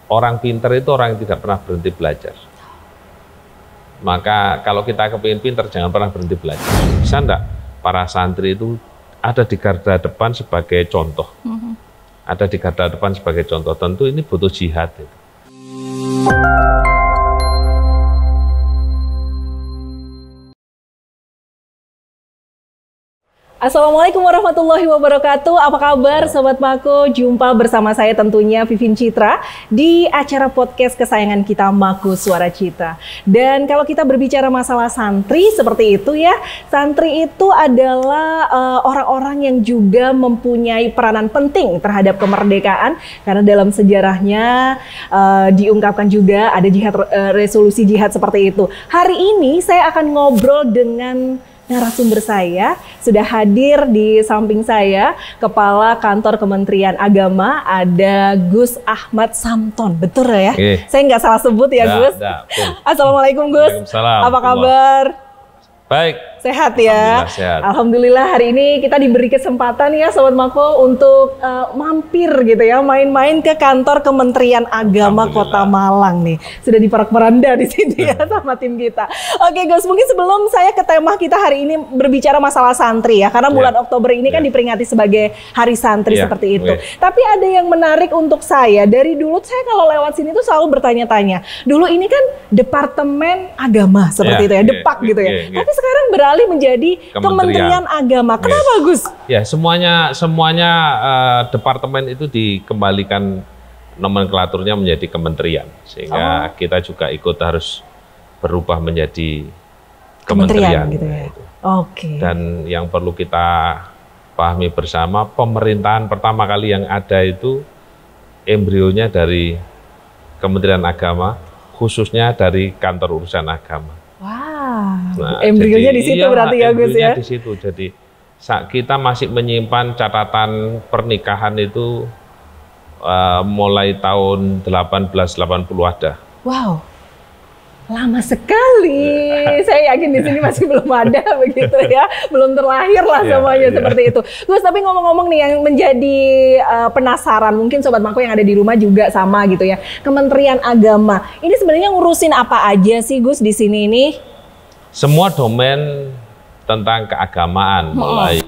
orang pinter itu orang yang tidak pernah berhenti belajar. Maka kalau kita kepingin pinter, jangan pernah berhenti belajar. Bisa enggak para santri itu ada di garda depan sebagai contoh? Ada di garda depan sebagai contoh. Tentu ini butuh jihad. Assalamualaikum warahmatullahi wabarakatuh. Apa kabar Sobat Mako? Jumpa bersama saya tentunya Vivin Citra di acara podcast kesayangan kita Mako Suara Cita. Dan kalau kita berbicara masalah santri seperti itu ya, santri itu adalah orang-orang yang juga mempunyai peranan penting terhadap kemerdekaan, karena dalam sejarahnya diungkapkan juga ada jihad, resolusi jihad seperti itu. Hari ini saya akan ngobrol dengan narasumber saya, sudah hadir di samping saya, Kepala Kantor Kementerian Agama, ada Gus Ahmad Samton. Betul ya? Saya nggak salah sebut ya, Gus? Assalamualaikum Gus. Apa kabar? Baik. Sehat ya? Alhamdulillah sehat. Alhamdulillah hari ini kita diberi kesempatan ya Sobat Mako untuk mampir gitu ya, main-main ke kantor Kementerian Agama Kota Malang nih. Sudah diperak-meranda di sini ya sama tim kita. Oke Gus, mungkin sebelum saya ke tema kita hari ini berbicara masalah santri ya, karena bulan Oktober ini kan diperingati sebagai Hari Santri seperti itu. Tapi ada yang menarik untuk saya, dari dulu saya kalau lewat sini tuh selalu bertanya-tanya. Dulu ini kan Departemen Agama seperti itu ya, Depak gitu ya. Tapi sekarang beralih menjadi Kementerian Agama. Kenapa Gus? Ya semuanya departemen itu dikembalikan nomenklaturnya menjadi kementerian, sehingga kita juga ikut harus berubah menjadi kementerian gitu ya. Oke. Dan yang perlu kita pahami bersama, pemerintahan pertama kali yang ada itu embrionya dari Kementerian Agama, khususnya dari Kantor Urusan Agama. Nah, embrionya di situ berarti ya Gus ya? Di situ. Jadi kita masih menyimpan catatan pernikahan itu mulai tahun 1880 ada. Wow, lama sekali. Saya yakin di sini masih belum ada begitu ya, belum terlahir lah semuanya seperti itu. Gus, tapi ngomong-ngomong nih, yang menjadi penasaran, mungkin Sobat Mako yang ada di rumah juga sama gitu ya. Kementerian Agama ini sebenarnya ngurusin apa aja sih Gus di sini ini? Semua domain tentang keagamaan, mulai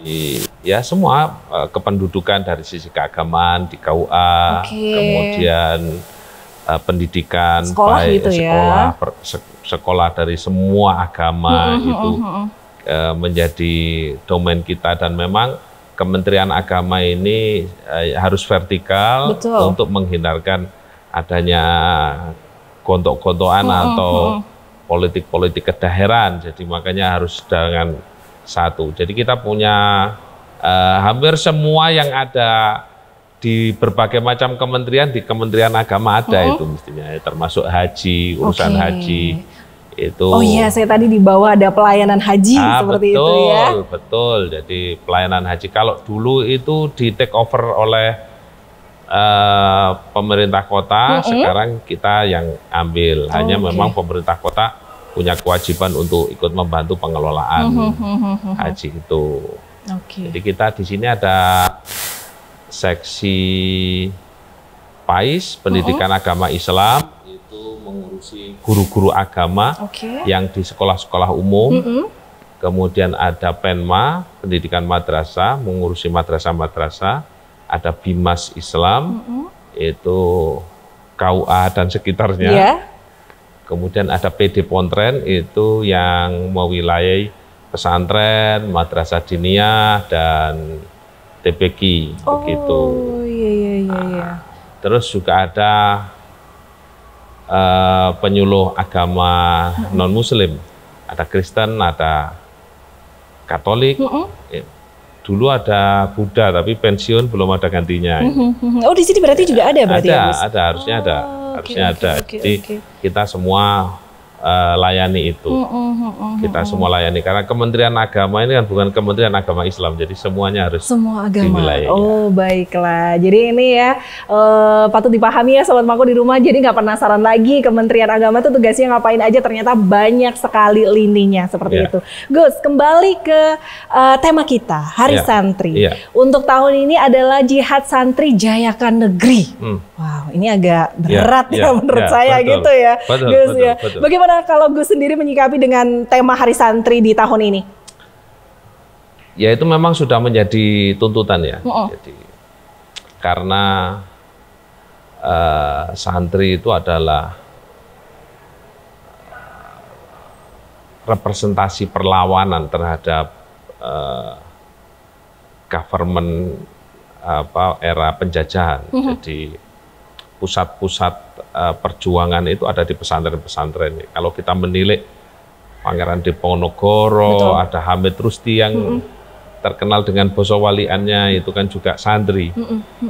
ya semua kependudukan dari sisi keagamaan di KUA, kemudian pendidikan, baik sekolah dari semua agama itu menjadi domain kita, dan memang Kementerian Agama ini harus vertikal untuk menghindarkan adanya gontok-gontokan atau politik-politik kedaerahan. Jadi makanya harus dengan satu. Jadi kita punya hampir semua yang ada di berbagai macam kementerian, di Kementerian Agama ada itu mestinya, termasuk haji, urusan haji itu. Oh iya, saya tadi di bawah ada pelayanan haji seperti itu ya. Betul. Jadi pelayanan haji kalau dulu itu di take over oleh pemerintah kota, sekarang kita yang ambil. Hanya memang pemerintah kota punya kewajiban untuk ikut membantu pengelolaan haji itu. Jadi kita di sini ada seksi PAIS, Pendidikan Agama Islam, itu mengurusi guru-guru agama yang di sekolah-sekolah umum. Kemudian ada PENMA, Pendidikan Madrasah, mengurusi madrasah-madrasah. Ada Bimas Islam, itu KUA dan sekitarnya. Kemudian ada PD Pontren, itu yang mewilayai pesantren, madrasah diniyah, dan TPQ, begitu. Terus juga ada penyuluh agama non-Muslim, ada Kristen, ada Katolik. Dulu ada Buddha, tapi pensiun belum ada gantinya. Oh, di sini berarti juga ada berarti ya, Gus? Ada, harusnya ada. Jadi kita semua layani itu. Kita semua layani, karena Kementerian Agama ini kan bukan Kementerian Agama Islam, jadi semuanya harus semua agama. Di oh baiklah, jadi ini ya patut dipahami ya Sobat Mako di rumah, jadi nggak penasaran lagi Kementerian Agama itu tugasnya ngapain aja, ternyata banyak sekali lininya seperti itu. Gus, kembali ke tema kita, Hari Santri. Untuk tahun ini adalah Jihad Santri Jayakan Negeri. Wow, ini agak berat menurut ya, saya betul, gitu ya, betul, Gus betul, ya. betul. Bagaimana kalau Gus sendiri menyikapi dengan tema Hari Santri di tahun ini? Ya itu memang sudah menjadi tuntutan ya. Jadi karena santri itu adalah representasi perlawanan terhadap government era penjajahan. Jadi pusat-pusat perjuangan itu ada di pesantren-pesantren. Kalau kita menilik Pangeran Diponegoro, ada Hamid Rusti yang terkenal dengan basa waliannya itu kan juga santri.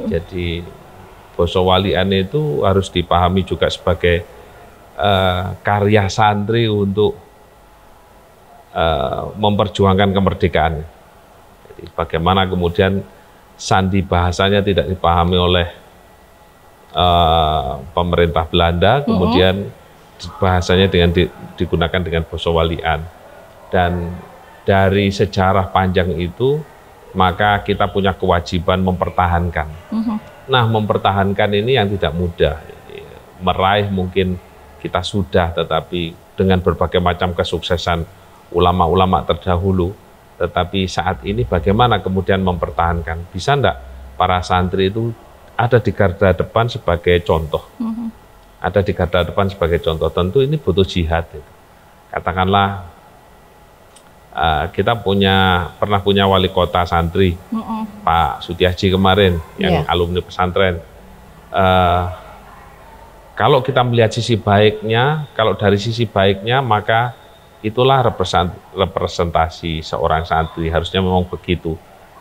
Jadi basa walian itu harus dipahami juga sebagai karya santri untuk memperjuangkan kemerdekaan. Jadi bagaimana kemudian sandi bahasanya tidak dipahami oleh pemerintah Belanda, kemudian bahasanya digunakan dengan basa walian. Dan dari sejarah panjang itu, maka kita punya kewajiban mempertahankan. Nah, mempertahankan ini yang tidak mudah. Jadi, meraih mungkin kita sudah, tetapi dengan berbagai macam kesuksesan ulama-ulama terdahulu, tetapi saat ini bagaimana kemudian mempertahankan? Bisa enggak para santri itu ada di garda depan sebagai contoh? Ada di garda depan sebagai contoh. Tentu ini butuh jihad. Katakanlah kita pernah punya wali kota santri, Pak Sutiaji kemarin, yang alumni pesantren. Kalau kita melihat sisi baiknya, kalau dari sisi baiknya, maka itulah representasi seorang santri, harusnya memang begitu.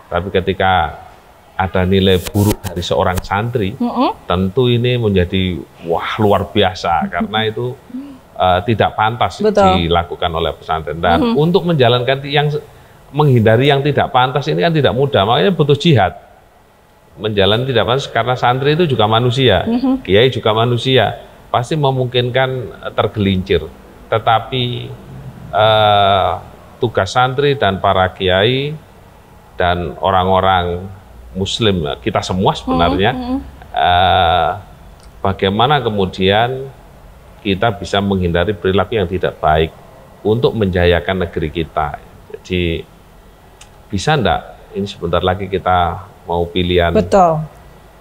Tapi ketika ada nilai buruk dari seorang santri, tentu ini menjadi luar biasa, karena itu tidak pantas dilakukan oleh pesantren. Dan untuk menjalankan menghindari yang tidak pantas ini kan tidak mudah, makanya butuh jihad. Menjalani tidak pantas karena santri itu juga manusia, kiai juga manusia, pasti memungkinkan tergelincir. Tetapi tugas santri dan para kiai dan orang-orang Muslim, kita semua sebenarnya, bagaimana kemudian kita bisa menghindari perilaku yang tidak baik untuk menjayakan negeri kita. Jadi bisa enggak, ini sebentar lagi kita mau pilihan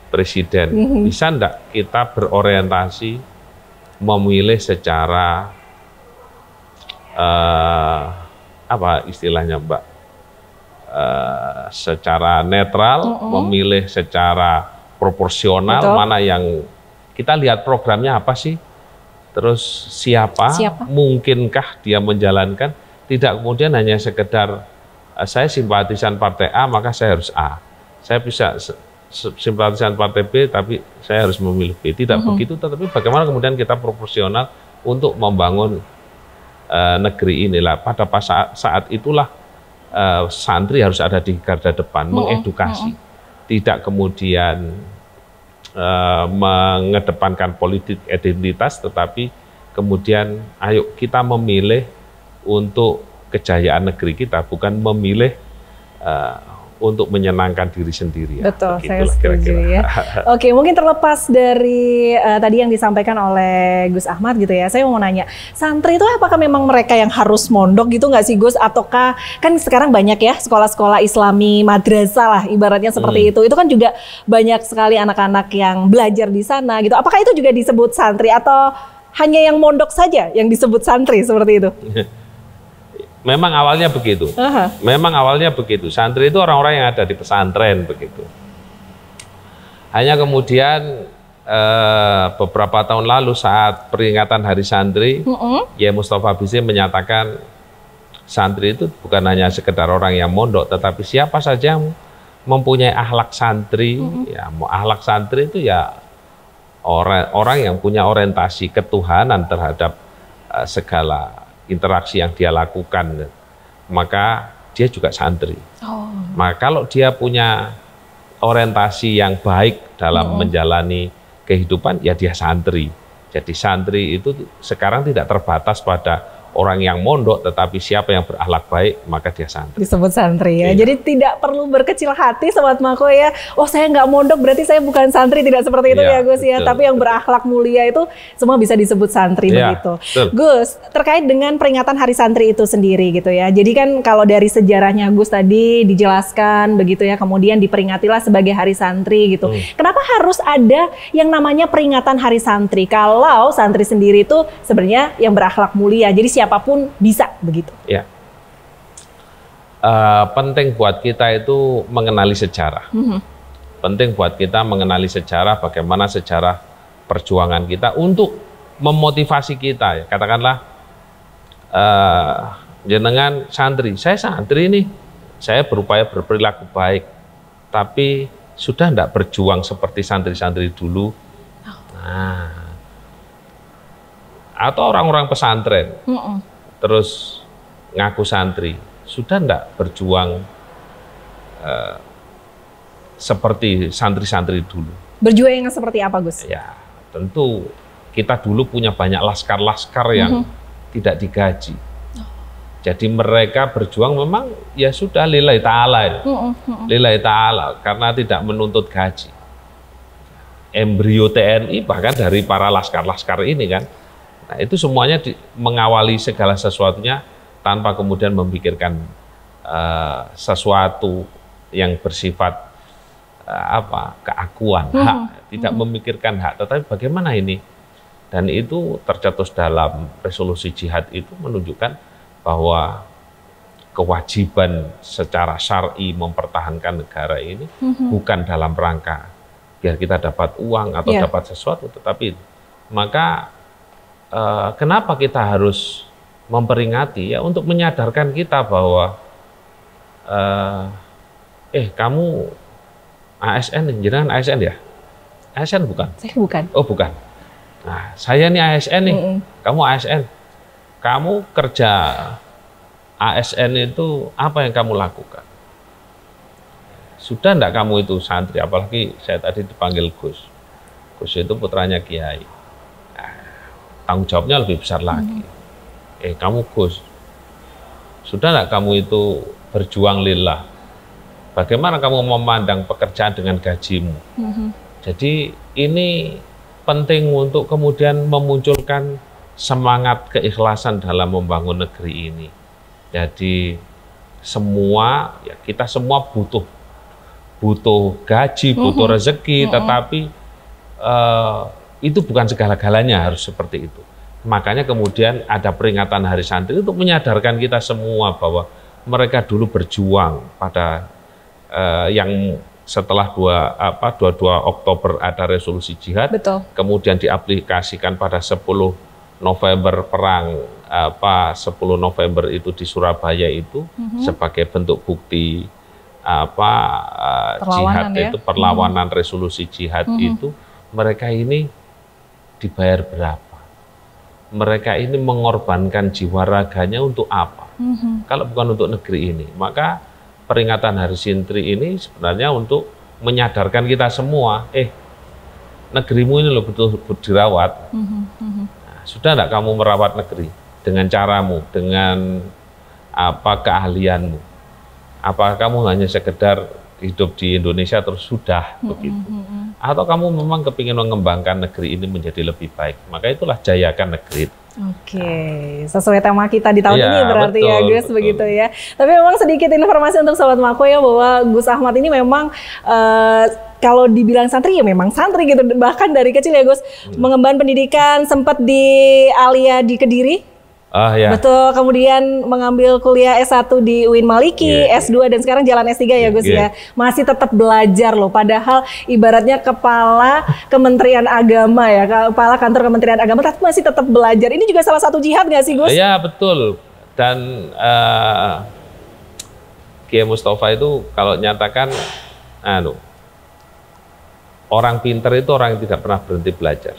presiden, bisa enggak kita berorientasi memilih secara apa istilahnya Mbak, secara netral, memilih secara proporsional, mana yang kita lihat programnya apa sih, terus siapa, mungkinkah dia menjalankan, tidak kemudian hanya sekedar saya simpatisan partai A maka saya harus A, saya bisa simpatisan partai B tapi saya harus memilih B, tidak begitu. Tetapi bagaimana kemudian kita proporsional untuk membangun negeri inilah. Pada saat itulah santri harus ada di garda depan, mengedukasi, tidak kemudian mengedepankan politik identitas, tetapi kemudian ayo kita memilih untuk kejayaan negeri kita, bukan memilih untuk menyenangkan diri sendiri. Betul, saya setuju ya. Oke, mungkin terlepas dari tadi yang disampaikan oleh Gus Ahmad gitu ya, saya mau nanya, santri itu apakah memang mereka yang harus mondok gitu nggak sih Gus? Ataukah kan sekarang banyak ya sekolah-sekolah Islami, madrasah lah ibaratnya seperti itu. Itu kan juga banyak sekali anak-anak yang belajar di sana gitu. Apakah itu juga disebut santri atau hanya yang mondok saja yang disebut santri seperti itu? Memang awalnya begitu. Memang awalnya begitu. Santri itu orang-orang yang ada di pesantren begitu. Hanya kemudian beberapa tahun lalu saat peringatan Hari Santri, Kiai Mustafa Bisri menyatakan santri itu bukan hanya sekedar orang yang mondok, tetapi siapa saja yang mempunyai akhlak santri. Ya, akhlak santri itu ya orang yang punya orientasi ketuhanan terhadap segala interaksi yang dia lakukan, maka dia juga santri. Maka kalau dia punya orientasi yang baik dalam menjalani kehidupan, ya dia santri. Jadi santri itu sekarang tidak terbatas pada orang yang mondok, tetapi siapa yang berakhlak baik, maka dia santri. Disebut santri ya. Iya. Jadi tidak perlu berkecil hati Sobat Mako ya. Oh saya nggak mondok berarti saya bukan santri. Tidak seperti itu Iya, ya Gus ya. betul, Tapi yang berakhlak mulia itu semua bisa disebut santri Iya, begitu. betul. Gus, terkait dengan peringatan Hari Santri itu sendiri gitu ya. Jadi kan kalau dari sejarahnya Gus tadi dijelaskan begitu ya. Kemudian diperingatilah sebagai Hari Santri gitu. Kenapa harus ada yang namanya peringatan Hari Santri? Kalau santri sendiri itu sebenarnya yang berakhlak mulia. Jadi siapapun bisa begitu. Ya. Penting buat kita itu mengenali sejarah. Penting buat kita mengenali sejarah, bagaimana sejarah perjuangan kita untuk memotivasi kita. Ya. Katakanlah jenengan santri, saya santri nih, saya berupaya berperilaku baik, tapi sudah tidak berjuang seperti santri-santri dulu. Nah, atau orang-orang pesantren, terus ngaku santri, sudah tidak berjuang seperti santri-santri dulu. Berjuang yang seperti apa Gus? Ya, tentu kita dulu punya banyak laskar-laskar yang tidak digaji. Jadi mereka berjuang memang ya sudah lillahi ta'ala. Lillahi ta'ala, karena tidak menuntut gaji. Embrio TNI bahkan dari para laskar-laskar ini kan. Nah, itu semuanya mengawali segala sesuatunya tanpa kemudian memikirkan sesuatu yang bersifat keakuan, hak, tidak memikirkan hak, tetapi bagaimana ini? Dan itu tercetus dalam resolusi jihad itu menunjukkan bahwa kewajiban secara syar'i mempertahankan negara ini bukan dalam rangka biar kita dapat uang atau dapat sesuatu, tetapi maka kenapa kita harus memperingati ya untuk menyadarkan kita bahwa kamu ASN, jenengan ASN ya? ASN bukan? Saya bukan. Oh bukan. Nah saya nih ASN nih, kamu ASN. Kamu kerja ASN itu apa yang kamu lakukan? Sudah enggak kamu itu santri, apalagi saya tadi dipanggil Gus. Gus itu putranya Kiai. Tanggung jawabnya lebih besar lagi. Kamu Gus, sudah enggak kamu itu berjuang lillah? Bagaimana kamu memandang pekerjaan dengan gajimu? Jadi ini penting untuk kemudian memunculkan semangat keikhlasan dalam membangun negeri ini. Jadi semua, ya kita semua butuh gaji, butuh rezeki, tetapi itu bukan segala-galanya harus seperti itu. Makanya kemudian ada peringatan Hari Santri untuk menyadarkan kita semua bahwa mereka dulu berjuang pada yang setelah 22 Oktober ada resolusi jihad, kemudian diaplikasikan pada 10 November perang 10 November itu di Surabaya itu sebagai bentuk bukti jihad ya? Itu perlawanan resolusi jihad itu, mereka ini dibayar berapa? Mereka ini mengorbankan jiwa raganya untuk apa? Kalau bukan untuk negeri ini, maka peringatan Hari Santri ini sebenarnya untuk menyadarkan kita semua, negerimu ini loh betul dirawat. Sudah enggak kamu merawat negeri dengan caramu, dengan keahlianmu? Apa kamu hanya sekedar hidup di Indonesia terus sudah begitu? Atau kamu memang kepingin mengembangkan negeri ini menjadi lebih baik? Maka itulah jayakan negeri. Oke, sesuai tema kita di tahun ini berarti betul, ya Gus, begitu ya. Tapi memang sedikit informasi untuk Sobat Mako ya, bahwa Gus Ahmad ini memang kalau dibilang santri ya memang santri gitu, bahkan dari kecil ya Gus, mengemban pendidikan, sempat di Alia di Kediri. Betul, kemudian mengambil kuliah S1 di UIN Maliki, S2 dan sekarang jalan S3 ya Gus ya. Masih tetap belajar loh, padahal ibaratnya kepala Kementerian Agama ya, kepala kantor Kementerian Agama, tapi masih tetap belajar. Ini juga salah satu jihad nggak sih Gus? Iya betul, dan Kiai Mustafa itu kalau nyatakan orang pinter itu orang yang tidak pernah berhenti belajar.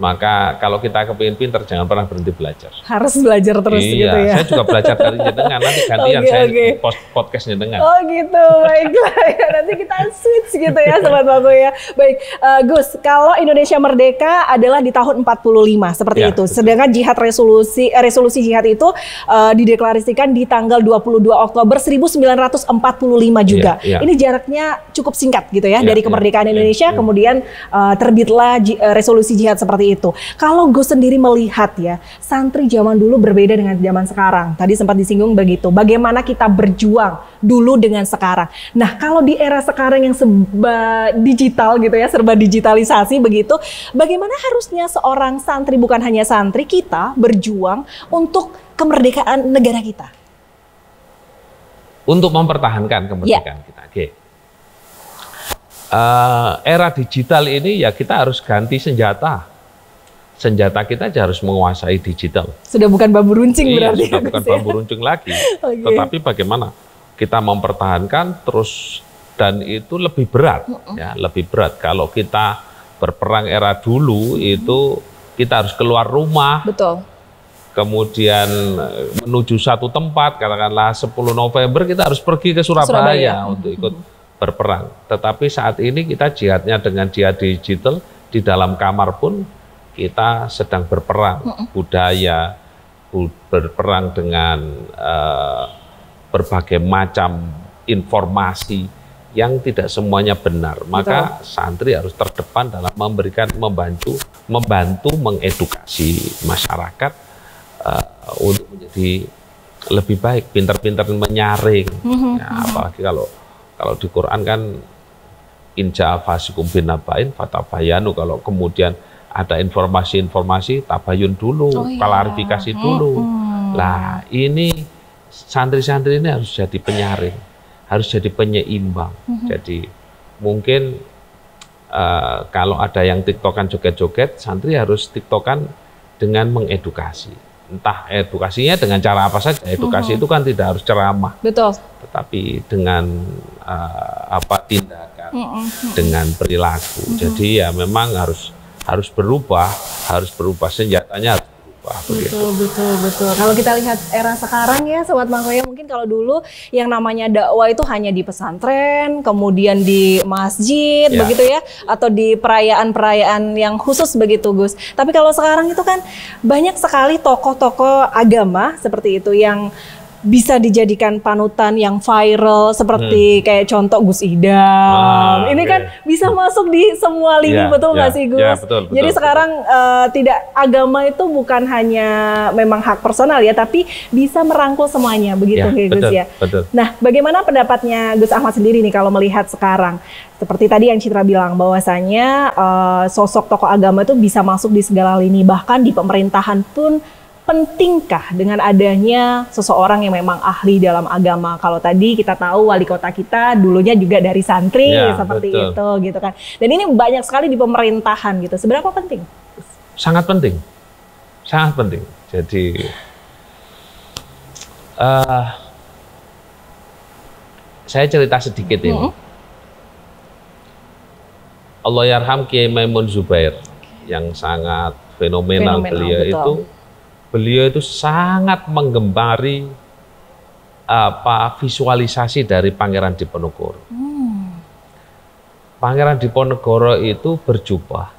Maka kalau kita kepingin pinter, jangan pernah berhenti belajar. Harus belajar terus Iya, gitu ya. saya juga belajar dari jenengan. Nanti gantian saya podcast jenengan. Oh gitu, baiklah. Ya, nanti kita switch gitu ya, Sobat Maku ya. Baik, Gus, kalau Indonesia merdeka adalah di tahun 45, seperti Ya, itu. betul. Sedangkan jihad resolusi jihad itu dideklarasikan di tanggal 22 Oktober 1945 juga. Ya, ya. Ini jaraknya cukup singkat gitu ya, Ya, dari kemerdekaan ya, Indonesia, ya. kemudian terbitlah resolusi jihad seperti itu. Kalau Gus sendiri melihat ya, santri zaman dulu berbeda dengan zaman sekarang. Tadi sempat disinggung begitu. Bagaimana kita berjuang dulu dengan sekarang. Nah, kalau di era sekarang yang serba digital gitu ya, serba digitalisasi begitu, bagaimana harusnya seorang santri, bukan hanya santri, kita berjuang untuk kemerdekaan negara kita? Untuk mempertahankan kemerdekaan kita. Oke. Era digital ini ya kita harus ganti senjata. Senjata kita aja harus menguasai digital. Sudah bukan bambu runcing Iya, berarti. sudah bukan bambu runcing lagi. Oke. Tetapi bagaimana kita mempertahankan terus, dan itu lebih berat, ya, lebih berat. Kalau kita berperang era dulu itu kita harus keluar rumah, Betul. kemudian menuju satu tempat, katakanlah 10 November kita harus pergi ke Surabaya untuk ikut berperang. Tetapi saat ini kita jihadnya dengan jihad digital, di dalam kamar pun kita sedang berperang budaya, berperang dengan berbagai macam informasi yang tidak semuanya benar. Maka santri harus terdepan dalam membantu mengedukasi masyarakat untuk menjadi lebih baik, pintar-pintar menyaring. Ya, apalagi kalau di Quran kan inja fasikum binabain fatabayanu, kalau kemudian ada informasi-informasi, tabayun dulu, klarifikasi dulu. Lah ini santri-santri ini harus jadi penyaring, harus jadi penyeimbang. Jadi mungkin kalau ada yang tiktokan joget-joget, santri harus tiktokan dengan mengedukasi. Entah edukasinya dengan cara apa saja. Edukasi itu kan tidak harus ceramah. Betul. Tetapi dengan tindakan, dengan perilaku. Jadi ya memang harus berubah, senjatanya harus berubah. Betul. Kalau kita lihat era sekarang ya, Sobat Makoya, mungkin kalau dulu yang namanya dakwah itu hanya di pesantren, kemudian di masjid, begitu ya, atau di perayaan-perayaan yang khusus begitu, Gus. Tapi kalau sekarang itu kan banyak sekali tokoh-tokoh agama seperti itu yang bisa dijadikan panutan yang viral, seperti kayak contoh Gus Idam. Ini kan bisa masuk di semua lini, betul nggak sih, Gus? Ya, betul. Jadi sekarang tidak, agama itu bukan hanya memang hak personal ya, tapi bisa merangkul semuanya, begitu Gus ya. Betul. Nah, bagaimana pendapatnya Gus Ahmad sendiri nih kalau melihat sekarang? Seperti tadi yang Citra bilang, bahwasanya sosok tokoh agama itu bisa masuk di segala lini, bahkan di pemerintahan pun. Pentingkah dengan adanya seseorang yang memang ahli dalam agama? Kalau tadi kita tahu wali kota kita dulunya juga dari santri, seperti itu gitu kan. Dan ini banyak sekali di pemerintahan gitu. Seberapa penting? Sangat penting, sangat penting. Jadi saya cerita sedikit ini. Allahyarham Kiai Maimun Zubair yang sangat fenomenal beliau betul. Beliau itu sangat menggembari visualisasi dari Pangeran Diponegoro. Pangeran Diponegoro itu berjubah,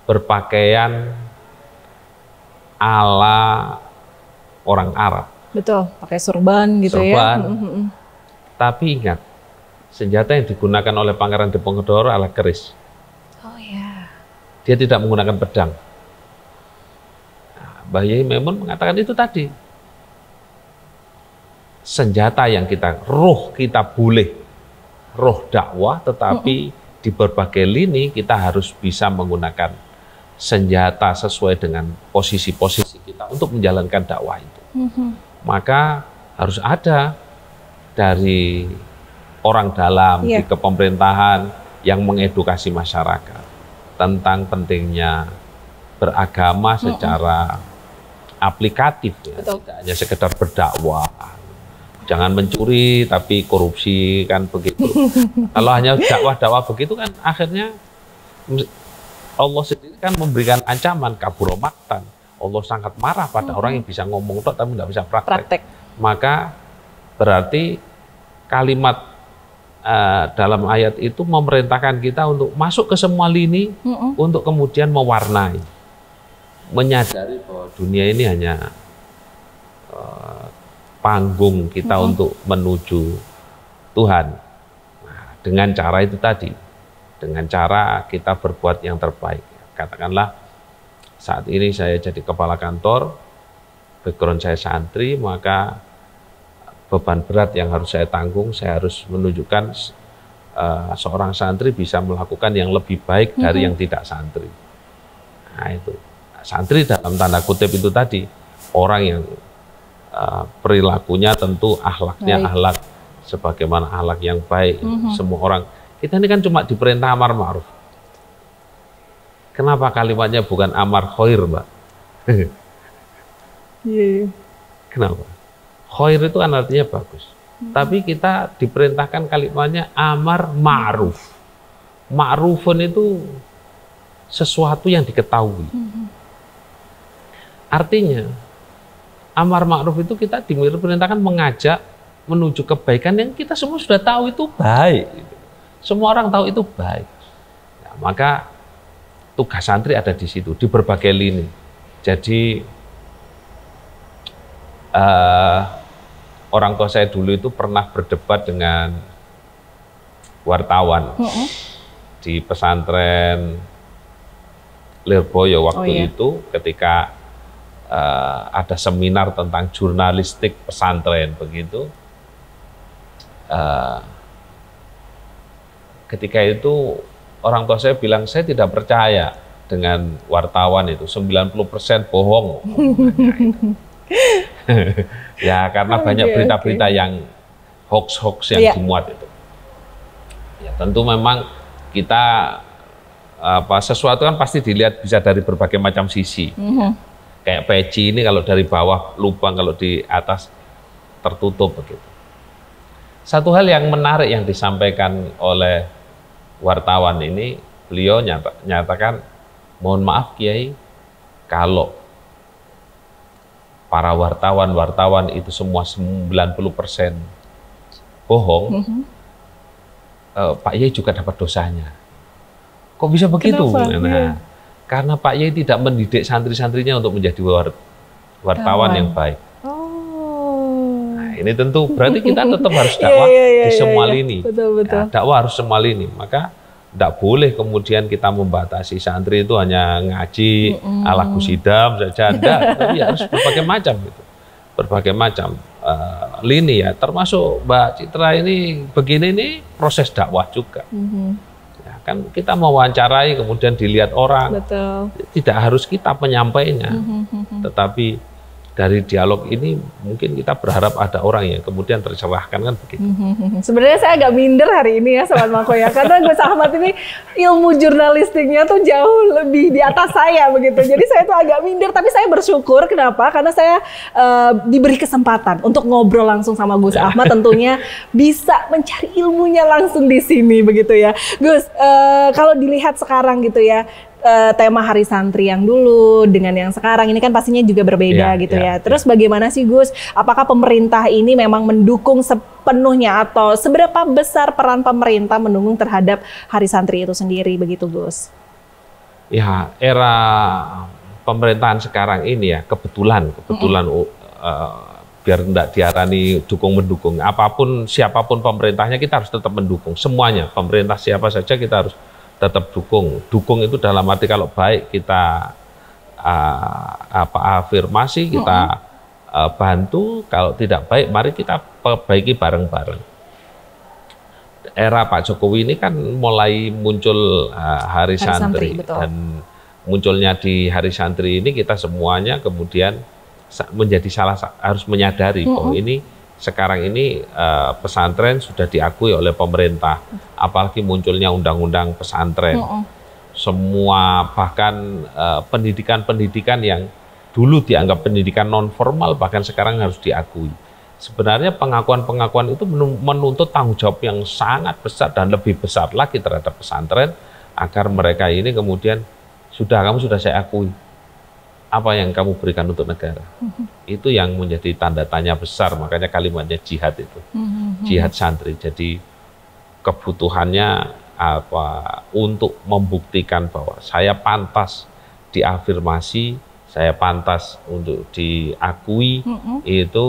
berpakaian ala orang Arab. Betul, pakai surban gitu ya. Tapi ingat, senjata yang digunakan oleh Pangeran Diponegoro adalah keris. Oh ya. Dia tidak menggunakan pedang. Mbah Yai Maimun mengatakan itu tadi. Senjata yang roh kita boleh, roh dakwah, tetapi di berbagai lini kita harus bisa menggunakan senjata sesuai dengan posisi-posisi kita untuk menjalankan dakwah itu. Maka harus ada dari orang dalam di kepemerintahan yang mengedukasi masyarakat tentang pentingnya beragama secara aplikatif ya, tidak hanya sekedar berdakwah. Jangan mencuri tapi korupsi kan begitu. Kalau hanya dakwah-dakwah begitu kan akhirnya Allah sendiri kan memberikan ancaman kabura maktan. Allah sangat marah pada orang yang bisa ngomong tok tapi nggak bisa praktek. Maka berarti kalimat dalam ayat itu memerintahkan kita untuk masuk ke semua lini untuk kemudian mewarnai, menyadari bahwa dunia ini hanya panggung kita untuk menuju Tuhan. Nah, dengan cara itu tadi, dengan cara kita berbuat yang terbaik. Katakanlah saat ini saya jadi kepala kantor, background saya santri, maka beban berat yang harus saya tanggung, saya harus menunjukkan seorang santri bisa melakukan yang lebih baik dari yang tidak santri. Nah itu, santri dalam tanda kutip itu tadi, orang yang perilakunya tentu akhlaknya akhlak sebagaimana akhlak yang baik. Semua orang, kita ini kan cuma diperintah amar ma'ruf. Kenapa kalimatnya bukan amar khair, Mbak? Kenapa? Khair itu kan artinya bagus. Tapi kita diperintahkan kalimatnya amar ma'ruf. Ma'rufun itu sesuatu yang diketahui. Artinya, amar ma'ruf itu kita diperintahkan mengajak menuju kebaikan yang kita semua sudah tahu itu baik. Semua orang tahu itu baik. Nah, maka tugas santri ada di situ, di berbagai lini. Jadi, orang tua saya dulu itu pernah berdebat dengan wartawan di pesantren Lirboyo waktu itu ketika ada seminar tentang jurnalistik pesantren begitu. Ketika itu orang tua saya bilang saya tidak percaya dengan wartawan itu 90% bohong. Ya karena banyak berita-berita yang hoax-hoax yang dimuat itu. Ya tentu memang kita sesuatu kan pasti dilihat bisa dari berbagai macam sisi. Kayak peci ini kalau dari bawah lubang, kalau di atas tertutup begitu. Satu hal yang menarik yang disampaikan oleh wartawan ini, beliau nyatakan, mohon maaf Kiai, kalau para wartawan itu semua 90% bohong, Pak Yai juga dapat dosanya. Kok bisa begitu? Nah, karena Pak Yai tidak mendidik santri-santrinya untuk menjadi wartawan yang baik. Nah, ini tentu berarti kita tetap harus dakwah di semua lini. Nah, dakwah harus semua lini. Maka tidak boleh kemudian kita membatasi santri itu hanya ngaji ala Gus Idam saja, enggak, tapi harus berbagai macam gitu. Berbagai macam lini ya, termasuk Mbak Citra ini begini nih proses dakwah juga. Ya, kan kita mewawancarai kemudian dilihat orang. Betul. Tidak harus kita penyampainya, tetapi dari dialog ini mungkin kita berharap ada orang yang kemudian tercerahkan kan begitu. Sebenarnya saya agak minder hari ini ya Sobat Mako ya, karena Gus Ahmad ini ilmu jurnalistiknya tuh jauh lebih di atas saya begitu. Jadi saya tuh agak minder, tapi saya bersyukur. Kenapa? Karena saya diberi kesempatan untuk ngobrol langsung sama Gus Ahmad, tentunya bisa mencari ilmunya langsung di sini begitu ya. Gus, kalau dilihat sekarang gitu ya, tema Hari Santri yang dulu dengan yang sekarang ini kan pastinya juga berbeda gitu ya. Terus bagaimana sih Gus? Apakah pemerintah ini memang mendukung sepenuhnya atau seberapa besar peran pemerintah mendukung terhadap Hari Santri itu sendiri begitu Gus? Ya, era pemerintahan sekarang ini ya kebetulan biar tidak diarani dukung-mendukung. Apapun siapapun pemerintahnya kita harus tetap mendukung semuanya. Pemerintah siapa saja kita harus tetap dukung. Dukung itu dalam arti kalau baik kita afirmasi, kita bantu. Kalau tidak baik, mari kita perbaiki bareng-bareng. Era Pak Jokowi ini kan mulai muncul Hari Santri dan munculnya di Hari Santri ini kita semuanya kemudian menjadi harus menyadari bahwa ini sekarang ini pesantren sudah diakui oleh pemerintah, apalagi munculnya undang-undang pesantren. Semua bahkan pendidikan-pendidikan yang dulu dianggap pendidikan non formal bahkan sekarang harus diakui. Sebenarnya pengakuan-pengakuan itu menuntut tanggung jawab yang sangat besar dan lebih besar lagi terhadap pesantren agar mereka ini kemudian kamu sudah saya akui. Apa yang kamu berikan untuk negara? Itu yang menjadi tanda tanya besar, makanya kalimatnya jihad itu. Jihad santri. Jadi kebutuhannya untuk membuktikan bahwa saya pantas diafirmasi, saya pantas untuk diakui, itu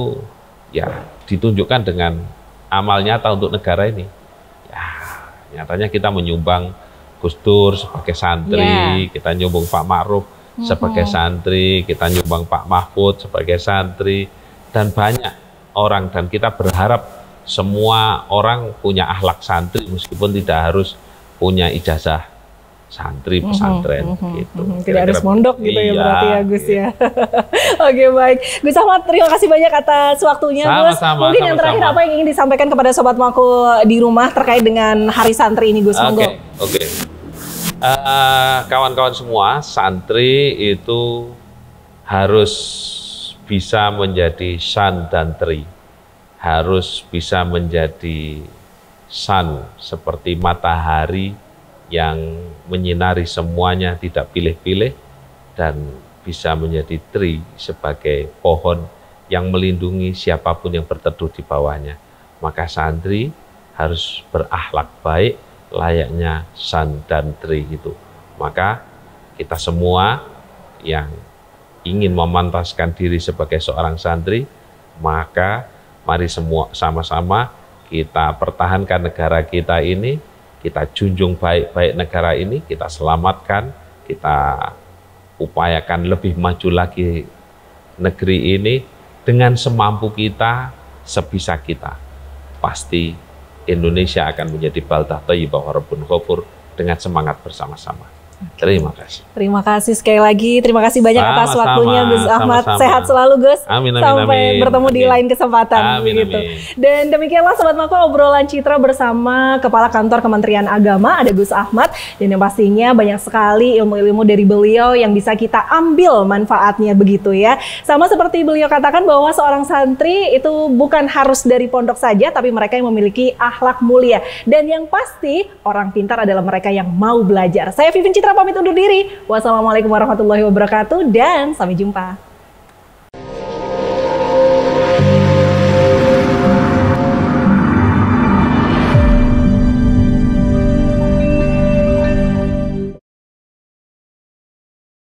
ya ditunjukkan dengan amal nyata untuk negara ini. Ya, nyatanya kita menyumbang Gus Dur sebagai santri, kita nyumbang Pak Ma'ruf sebagai santri, kita nyumbang Pak Mahfud sebagai santri, dan banyak orang, dan kita berharap semua orang punya akhlak santri meskipun tidak harus punya ijazah santri pesantren gitu. Tidak harus mondok gitu ya berarti ya Gus ya. Oke, baik. Gus Ahmad, terima kasih banyak atas waktunya Gus. Mungkin yang terakhir apa yang ingin disampaikan kepada Sobat Mako di rumah terkait dengan Hari Santri ini Gus? Oke. Kawan-kawan semua, santri itu harus bisa menjadi san dan tri. Harus bisa menjadi san seperti matahari yang menyinari semuanya, tidak pilih-pilih, dan bisa menjadi tri sebagai pohon yang melindungi siapapun yang berteduh di bawahnya. Maka santri harus berakhlak baik layaknya san dan tri itu. Maka kita semua yang ingin memantaskan diri sebagai seorang santri, maka mari semua sama-sama kita pertahankan negara kita ini, kita junjung baik-baik negara ini, kita selamatkan, kita upayakan lebih maju lagi negeri ini dengan semampu kita, sebisa kita. Pasti Indonesia akan menjadi baldah thayyibah wa rabbun ghafur dengan semangat bersama-sama. Terima kasih. Terima kasih sekali lagi. Terima kasih banyak atas waktunya Gus Ahmad. Sehat selalu Gus. Amin, sampai bertemu di lain kesempatan. Begitu. Dan demikianlah Sobat Mako obrolan Citra bersama Kepala Kantor Kementerian Agama ada Gus Ahmad. Dan yang pastinya banyak sekali ilmu-ilmu dari beliau yang bisa kita ambil manfaatnya begitu ya. Sama seperti beliau katakan bahwa seorang santri itu bukan harus dari pondok saja, tapi mereka yang memiliki akhlak mulia. Dan yang pasti orang pintar adalah mereka yang mau belajar. Saya Vivin Citra pamit undur diri. Wassalamualaikum warahmatullahi wabarakatuh dan sampai jumpa.